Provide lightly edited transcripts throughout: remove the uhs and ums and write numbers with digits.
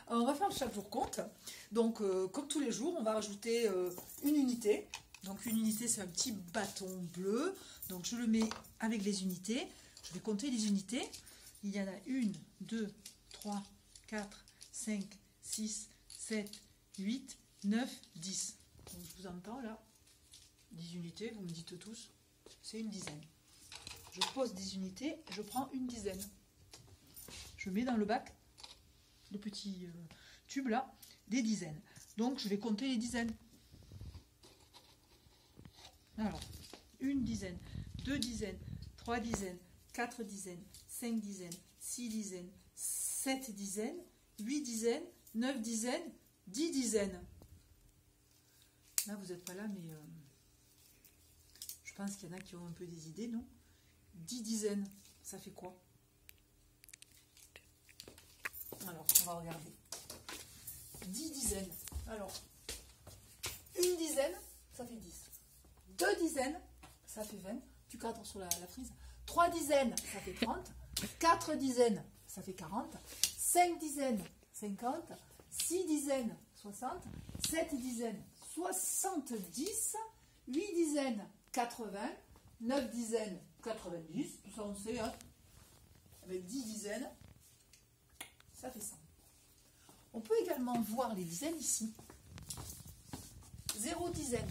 On va faire le chaque jour compte. Donc, comme tous les jours, on va rajouter une unité. Donc, une unité, c'est un petit bâton bleu. Donc, je le mets avec les unités. Je vais compter les unités. Il y en a 1, 2, 3, 4, 5, 6, 7, 8, 9, 10. Donc, je vous entends là. 10 unités, vous me dites tous, c'est une dizaine. Je pose 10 unités, je prends une dizaine. Je mets dans le bac, le petit tube là, des dizaines. Donc je vais compter les dizaines. Alors, une dizaine, 2 dizaines, 3 dizaines, 4 dizaines, 5 dizaines, 6 dizaines, 7 dizaines, 8 dizaines, 9 dizaines, 10 dizaines. Là, vous n'êtes pas là, mais je pense qu'il y en a qui ont un peu des idées, non? 10 dizaines, ça fait quoi? Alors, on va regarder. 10 dizaines. Alors, une dizaine, ça fait 10. 2 dizaines, ça fait 20. Tu cadres sur la frise. 3 dizaines, ça fait 30. 4 dizaines, ça fait 40. 5 dizaines, 50. 6 dizaines, 60. 7 dizaines, 70. 8 dizaines, 80. 9 dizaines, 90. Tout ça, on sait, hein. Avec 10 dizaines, ça fait 100. On peut également voir les dizaines ici. 0 dizaine,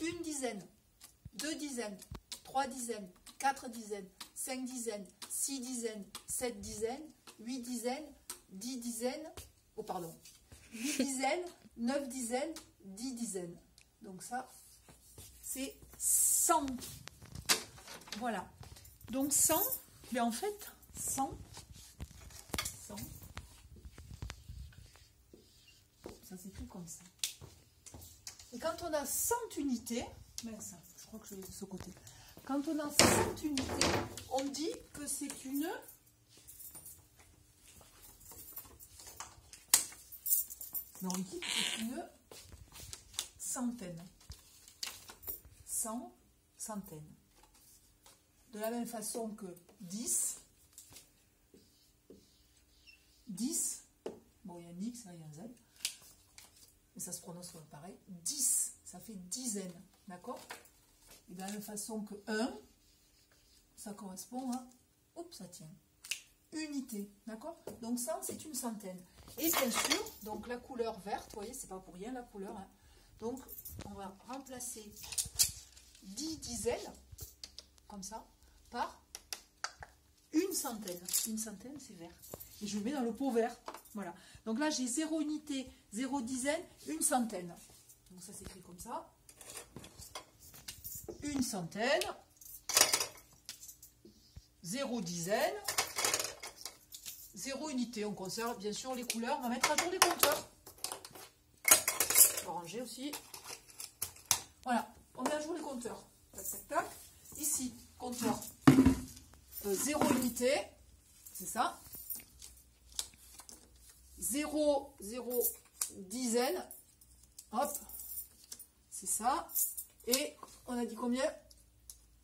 1 dizaine, 2 dizaines, 3 dizaines, 4 dizaines, 5 dizaines, 6 dizaines, 7 dizaines, 8 dizaines, 10 dizaines, 8 dizaines, 9 dizaines, 10 dizaines. Donc ça, c'est 100. Voilà. Donc 100, mais en fait, 100, ça s'écrit comme ça. Et quand on a 100 unités, mince, je crois que je vais de ce côté. Quand on a 100 unités, on dit que c'est une centaine. 100 centaines. De la même façon que 10, bon, il y a un X, là, il y a un Z, mais ça se prononce pareil. 10, ça fait dizaine, d'accord? Et de la même façon que 1, ça correspond à, oups, ça tient, unité, d'accord? Donc 100, c'est une centaine. Et bien sûr, donc la couleur verte, vous voyez, c'est pas pour rien la couleur, hein. Donc on va remplacer 10 dizaines, comme ça, par une centaine. Une centaine, c'est vert. Et je le mets dans le pot vert. Voilà. Donc là, j'ai 0 unité, 0 dizaine, une centaine. Donc ça s'écrit comme ça. Une centaine, 0 dizaine, 0 unité. On conserve bien sûr les couleurs. On va mettre à jour les compteurs. On va ranger aussi. Voilà. On met à jour les compteurs. Tac, tac, tac. Ici, compteur 0 unité. C'est ça. 0, 0 dizaine. Hop. C'est ça. Et on a dit combien?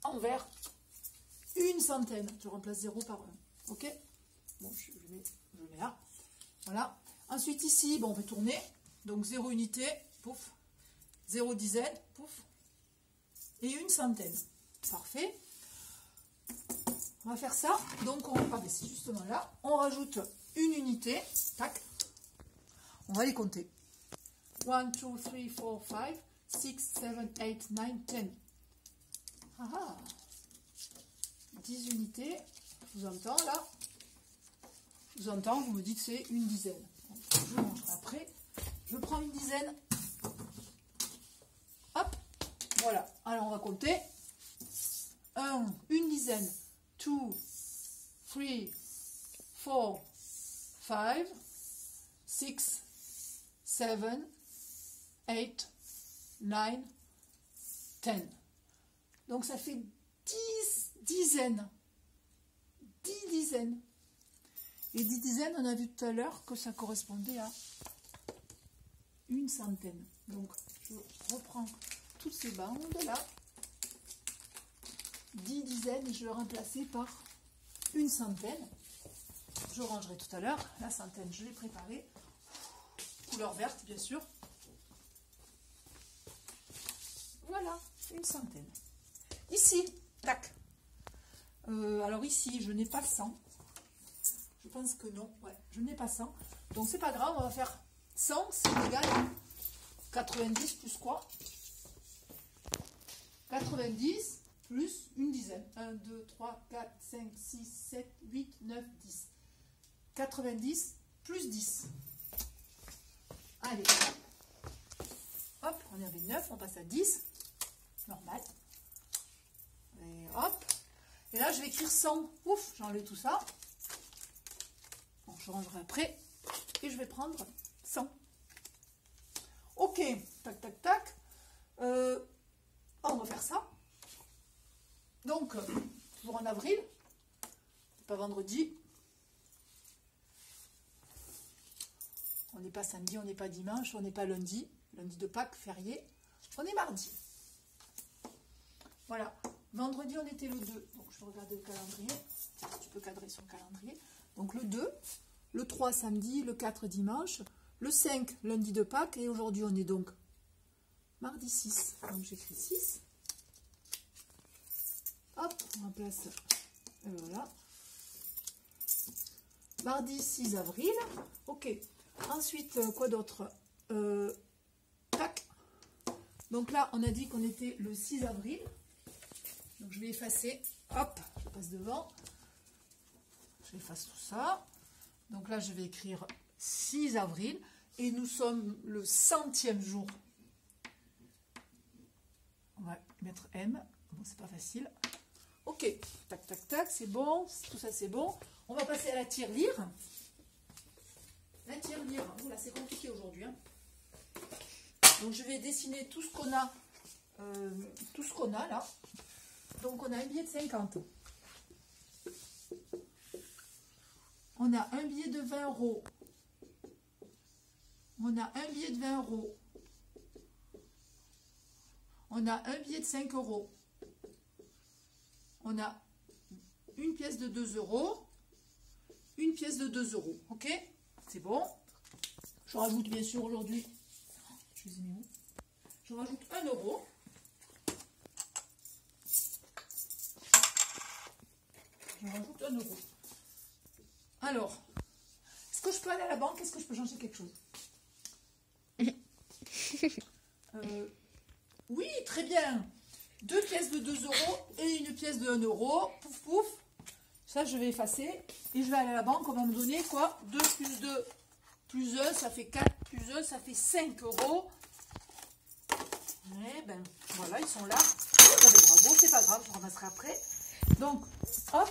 En vert. Une centaine. Je remplace 0 par 1. Ok? Bon, je mets là. Voilà. Ensuite, ici, bon, on va tourner. Donc, 0 unité. Pouf. 0 dizaine. Pouf. Et une centaine. Parfait. On va faire ça. Donc, on va baisser justement là. On rajoute une unité. Tac. On va les compter. 1, 2, 3, 4, 5, 6, 7, 8, 9, 10. Ah ah. 10 unités. Je vous entends là. Je vous entends, vous me dites que c'est une dizaine. Je mange après. Je prends une dizaine. Hop. Voilà. Alors, on va compter. 1, une dizaine. 2, 3, 4, 5, 6, 7, 8, 9, 10. Donc ça fait 10 dizaines. 10 dizaines. Et 10 dizaines, on a vu tout à l'heure que ça correspondait à une centaine. Donc je reprends toutes ces bandes là. 10 dizaines, je vais remplacer par une centaine. Je rangerai tout à l'heure. La centaine, je l'ai préparée. couleur verte, bien sûr. Voilà, une centaine. Ici, tac. Alors ici, je n'ai pas 100. Je pense que non. Ouais, je n'ai pas 100. Donc, c'est pas grave, on va faire 100, c'est égal à 90 plus quoi? 90 plus une dizaine. 1, 2, 3, 4, 5, 6, 7, 8, 9, 10. 90 plus 10. Allez. Hop, on avait 9, on passe à 10. Normal. Et hop. Et là, je vais écrire 100. Ouf, j'enlève tout ça. Bon, je rangerai après. Et je vais prendre 100. Ok. Tac, tac, tac. On va faire ça. Donc, toujours en avril. C'est pas vendredi. On n'est pas samedi, on n'est pas dimanche, on n'est pas lundi. Lundi de Pâques, férié. On est mardi. Voilà. Vendredi, on était le 2. Donc, je vais regarder le calendrier. Tu peux cadrer son calendrier. Donc, le 2, le 3, samedi, le 4, dimanche, le 5, lundi de Pâques. Et aujourd'hui, on est donc mardi 6. Donc, j'écris 6. Hop, on remplace. Et voilà. Mardi 6 avril. Ok. Ensuite, quoi d'autre? Tac. Donc là, on a dit qu'on était le 6 avril. Donc je vais effacer. Hop, je passe devant. J'efface tout ça. Donc là, je vais écrire 6 avril. Et nous sommes le 100e jour. On va mettre M. Bon, c'est pas facile. Ok. Tac, tac, tac. C'est bon. Tout ça, c'est bon. On va passer à la tirelire. La tirelire. Oula, c'est compliqué aujourd'hui. Hein. Donc je vais dessiner tout ce qu'on a. Tout ce qu'on a là. Donc on a un billet de 50. On a un billet de 20 euros. On a un billet de 20 euros. On a un billet de 5 euros. On a une pièce de 2 euros. Une pièce de 2 euros. Ok? C'est bon. Je rajoute bien sûr aujourd'hui. Je rajoute 1 euro. Je rajoute 1 euro. Alors, est-ce que je peux aller à la banque? Est-ce que je peux changer quelque chose? Oui, très bien. 2 pièces de 2 euros et une pièce de 1 euro. Pouf, pouf. Ça, je vais effacer. Et je vais aller à la banque. On va me donner quoi? 2 plus 2 plus 1, ça fait 4 plus 1, ça fait 5 euros. Eh ben, voilà, ils sont là. Oh, ben, bravo, c'est pas grave, je ramasserai après. Donc, hop,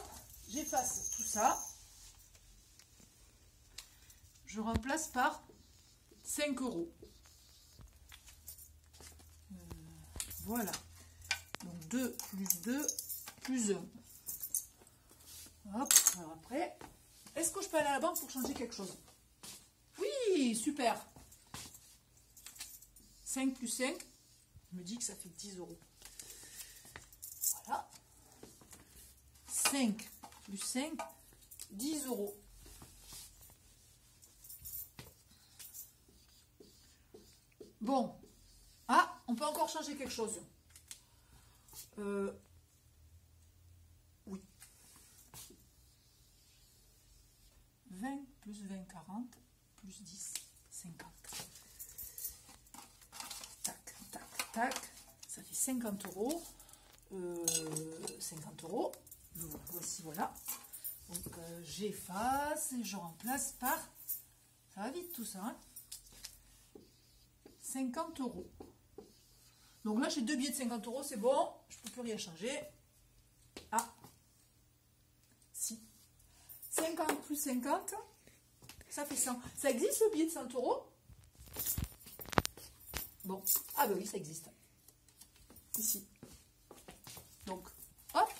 j'efface tout ça. Je remplace par 5 euros. Voilà. Donc 2 plus 2 plus 1. Hop, alors après. Est-ce que je peux aller à la banque pour changer quelque chose? Oui, super. 5 plus 5, je me dis que ça fait 10 euros. Voilà. 5 plus 5, 10 euros. Bon. Ah, on peut encore changer quelque chose. Oui. 20 plus 20, 40, plus 10, 50. Tac, tac, tac. Ça fait 50 euros. 50 euros. Voici, voilà. Donc, j'efface et je remplace par... Ça va vite tout ça, hein, 50 euros. Donc là, j'ai 2 billets de 50 euros, c'est bon. Je ne peux plus rien changer. Ah, si. 50 plus 50, ça fait 100. Ça existe le billet de 100 euros? Bon. Ah ben oui, ça existe. Ici. Donc, hop.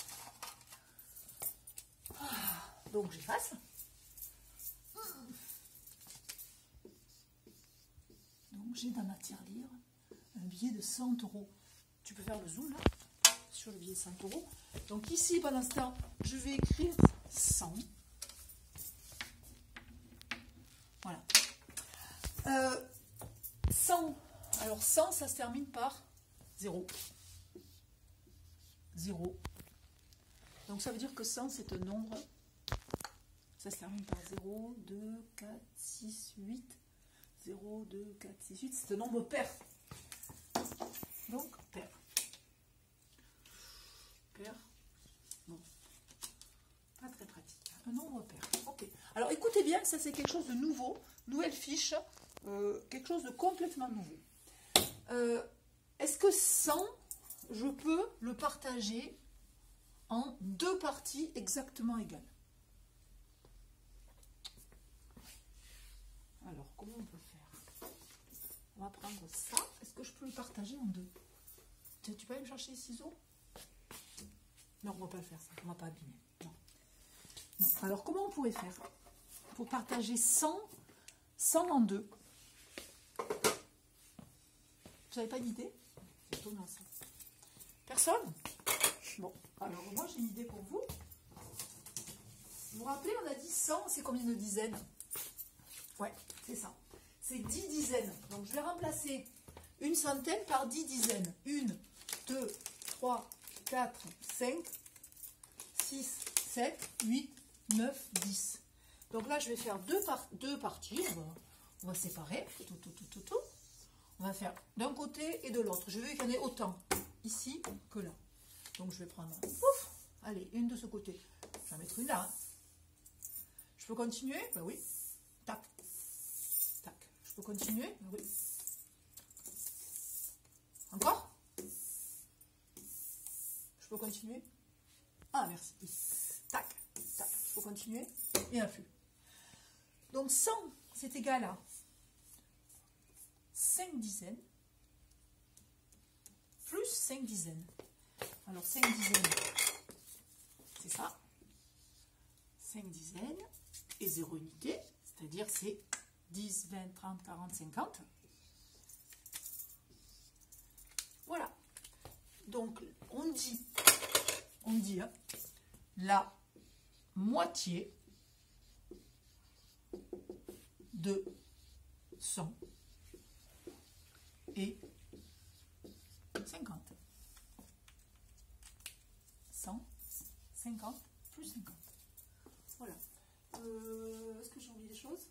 Donc, j'efface. Donc, j'ai dans ma tirelire un billet de 100 euros. Tu peux faire le zoom là, sur le billet de 100 euros. Donc ici, pendant ce temps, je vais écrire 100. Voilà. Alors 100, ça se termine par 0. 0. Donc ça veut dire que 100, c'est un nombre, ça se termine par 0, 2, 4, 6, 8. 0, 2, 4, 6, 8, c'est un nombre pair. Donc, pair. Pair. Non. Pas très pratique. Un nombre pair. Ok. Alors, écoutez bien, ça c'est quelque chose de nouveau. Nouvelle fiche. Quelque chose de complètement nouveau. Est-ce que 100, je peux le partager en deux parties exactement égales? Alors, comment on peut faire? On va prendre ça. Est-ce que je peux le partager en deux? Tu peux aller me chercher les ciseaux? Non, on ne va pas le faire ça. On ne va pas abîmer. Non. Non. Alors, comment on pourrait faire pour partager 100 en deux? Vous n'avez pas d'idée? C'est étonnant ça. Personne? Bon, alors moi j'ai une idée pour vous. Vous vous rappelez, on a dit 100, c'est combien de dizaines? Ouais, c'est ça. C'est 10 dizaines. Donc je vais remplacer une centaine par 10 dizaines. 1, 2, 3, 4, 5, 6, 7, 8, 9, 10. Donc là, je vais faire deux parties. On va séparer. Tout. On va faire d'un côté et de l'autre. Je veux qu'il y en ait autant ici que là. Donc je vais prendre, ouf, allez, une de ce côté. Je vais en mettre une là. Hein. Je peux continuer? Ben oui. Tac. Tac. Je peux continuer? Ben oui. Encore? Je peux continuer? Ah, merci. Tac. Tac. Je peux continuer? Et un flux. Donc 100, c'est égal à 5 dizaines plus 5 dizaines. Alors 5 dizaines, c'est ça. 5 dizaines et 0 unité, c'est-à-dire c'est 10, 20, 30, 40, 50. Voilà. Donc on dit hein, la moitié de 100 et 50. 100, 50 plus 50. Voilà. Est-ce que j'ai oublié des choses?